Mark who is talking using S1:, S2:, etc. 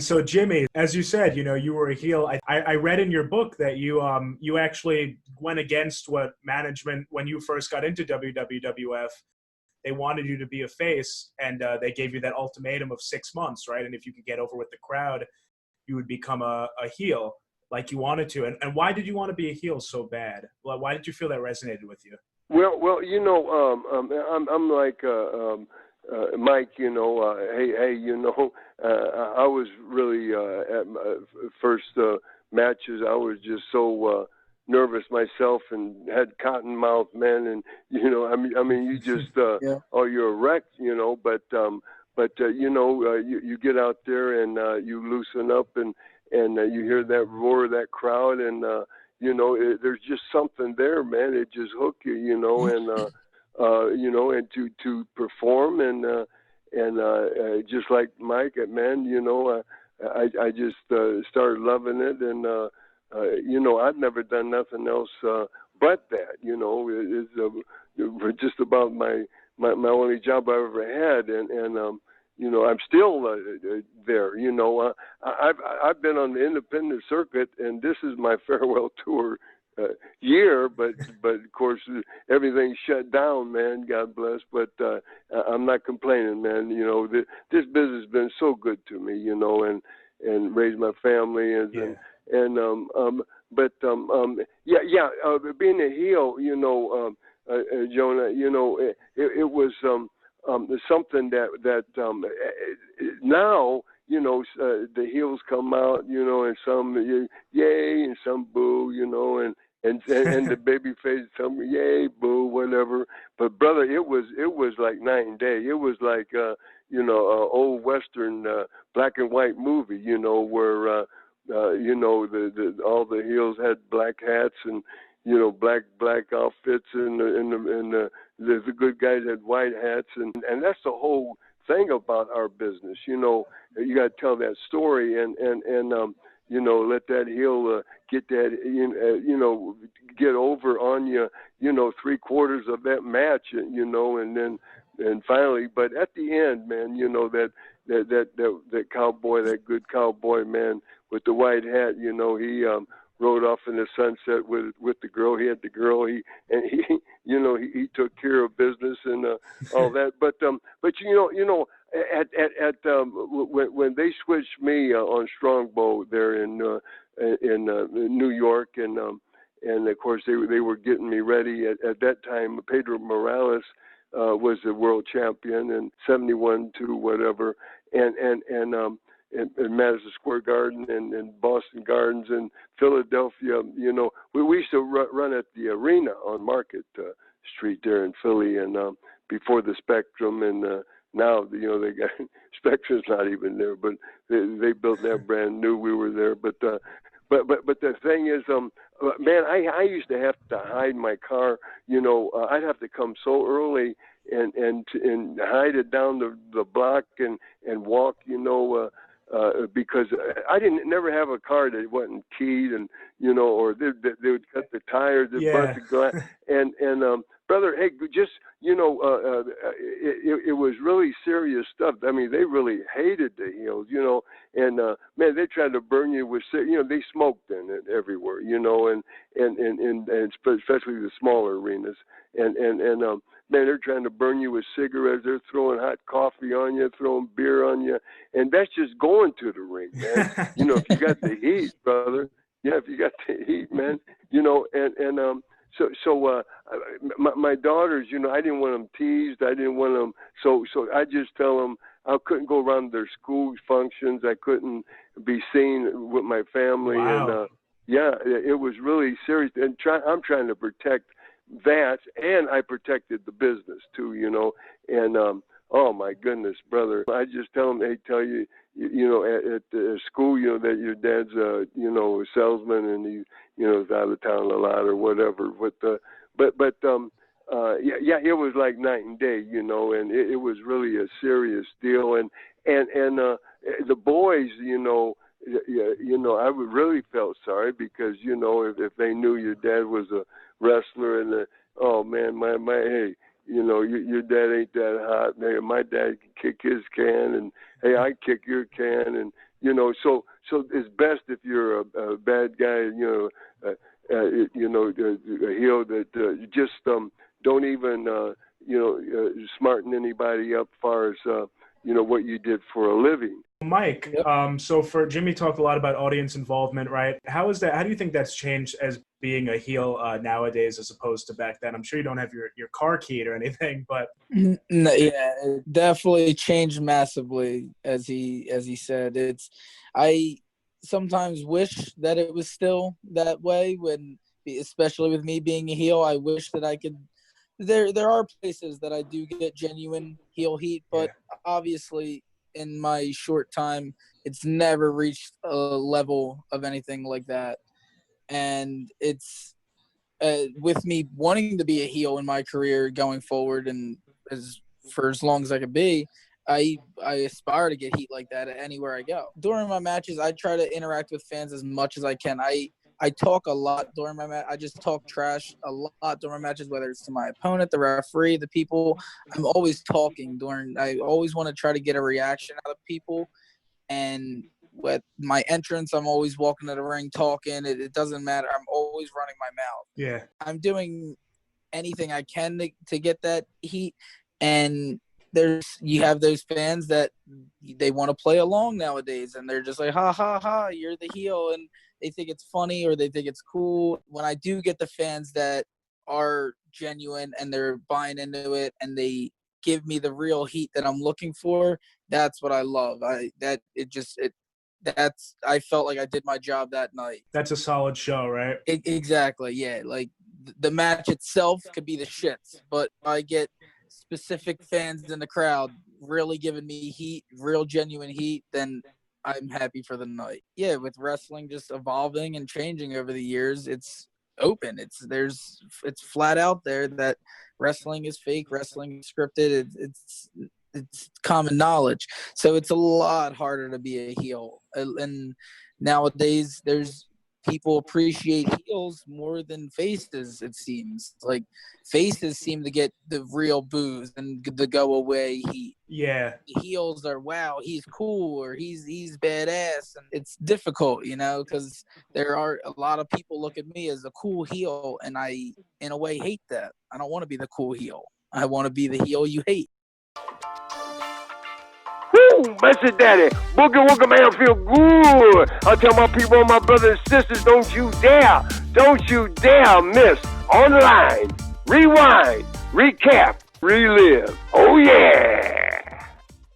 S1: So Jimmy, as you said, you were a heel. I read in your book that you actually went against what management when you first got into WWF. They wanted you to be a face, and they gave you that ultimatum of 6 months, right? And if you could get over with the crowd, you would become a heel like you wanted to. And why did you want to be a heel so bad? Why did you feel that resonated with you?
S2: Well, I'm like Mike. Hey, I was really at my first matches. I was just so nervous myself and had cotton mouth, man. And I mean, you just
S3: Yeah.
S2: oh, you're a wreck, you get out there and you loosen up and you hear that roar of that crowd and. There's just something there, man. It just hook you, and to perform and just like Mike, man, I just started loving it, and I've never done nothing else but that. It's just about my only job I ever had, and I'm still there. I've been on the independent circuit, and this is my farewell tour year. But of course, everything's shut down, man. God bless. But I'm not complaining, man. This business has been so good to me, and raised my family, being a heel, Jonah, it was. Something that now the heels come out, and some yay and some boo, and the baby face, some yay, boo, whatever. But brother, it was like night and day. It was like old Western black and white movie, where all the heels had black hats and black outfits and the good guys had white hats and that's the whole thing about our business. You got to tell that story and let that heel get that get over on you 3/4 of that match and then finally, but at the end, man, that cowboy, that good cowboy, man, with the white hat, he rode off in the sunset with the girl. He had the girl. He took care of business and all that. But when they switched me on Strongbow there in New York and of course they were getting me ready at that time. Pedro Morales was the world champion in 71 to whatever in Madison Square Garden and Boston Gardens and Philadelphia. We used to run at the arena on Market Street there in Philly and before the Spectrum and now they got Spectrum's not even there, but they built that brand new. We were there, but the thing is, man, I used to have to hide my car. I'd have to come so early and hide it down the block and walk. Because I never have a car that wasn't keyed and or they would cut the tires, they'd bust the glass, and brother, hey, just it was really serious stuff. I mean, they really hated the heels, and man, they tried to burn you with they smoked in it everywhere, and especially the smaller arenas, and man, they're trying to burn you with cigarettes. They're throwing hot coffee on you, throwing beer on you, and that's just going to the ring, man. If you got the heat, brother. Yeah, if you got the heat, man. So my daughters, I didn't want them teased. I didn't want them. So I just tell them I couldn't go around their school functions. I couldn't be seen with my family,
S1: Wow.
S2: and it was really serious. And I'm trying to protect that, and I protected the business too, and oh my goodness, brother, I just tell them, they tell you, at school, that your dad's a salesman and he is out of town a lot or whatever. But it was like night and day, and it was really a serious deal. And the boys, I would really felt sorry because if they knew your dad was a wrestler and oh man, my hey, your dad ain't that hot. Man, my dad can kick his can, and hey, I kick your can, and a heel that just don't even smarten anybody up as far as what you did for a living.
S1: Mike, so for Jimmy talked a lot about audience involvement, right? How do you think that's changed as being a heel nowadays as opposed to back then? I'm sure you don't have your car keyed or anything, but
S3: No, yeah, it definitely changed massively, as he said. I sometimes wish that it was still that way, especially with me being a heel. I wish that I could. There are places that I do get genuine heel heat, but obviously in my short time, it's never reached a level of anything like that. And it's with me wanting to be a heel in my career going forward, and for as long as I could be, I aspire to get heat like that anywhere I go. During my matches, I try to interact with fans as much as I can. I talk a lot during my match. I just talk trash a lot during my matches, whether it's to my opponent, the referee, the people. I'm always talking I always want to try to get a reaction out of people. And with my entrance, I'm always walking to the ring talking. It doesn't matter. I'm always running my mouth.
S1: Yeah.
S3: I'm doing anything I can to get that heat. And you have those fans that they want to play along nowadays, and they're just like, ha, ha, ha, you're the heel. And they think it's funny or they think it's cool. When I do get the fans that are genuine and they're buying into it and they give me the real heat that I'm looking for, that's what I love. I felt like I did my job that night.
S1: That's a solid show, right?
S3: Exactly, yeah. Like the match itself could be the shits, but I get specific fans in the crowd really giving me heat, real genuine heat, then I'm happy for the night. Yeah, with wrestling just evolving and changing over the years, it's open. It's flat out there that wrestling is fake, wrestling is scripted. It's common knowledge. So it's a lot harder to be a heel. And nowadays people appreciate heels more than faces, it seems. Like faces seem to get the real boos and the go away heat.
S1: Yeah.
S3: The heels are, wow, he's cool, or he's badass. And it's difficult, because there are a lot of people look at me as a cool heel, and I, in a way, hate that. I don't want to be the cool heel. I want to be the heel you hate.
S2: Woo! Message Daddy. Boogie Woogie man feel good. I tell my people, my brothers and sisters, don't you dare miss online. Rewind, recap, relive. Oh yeah.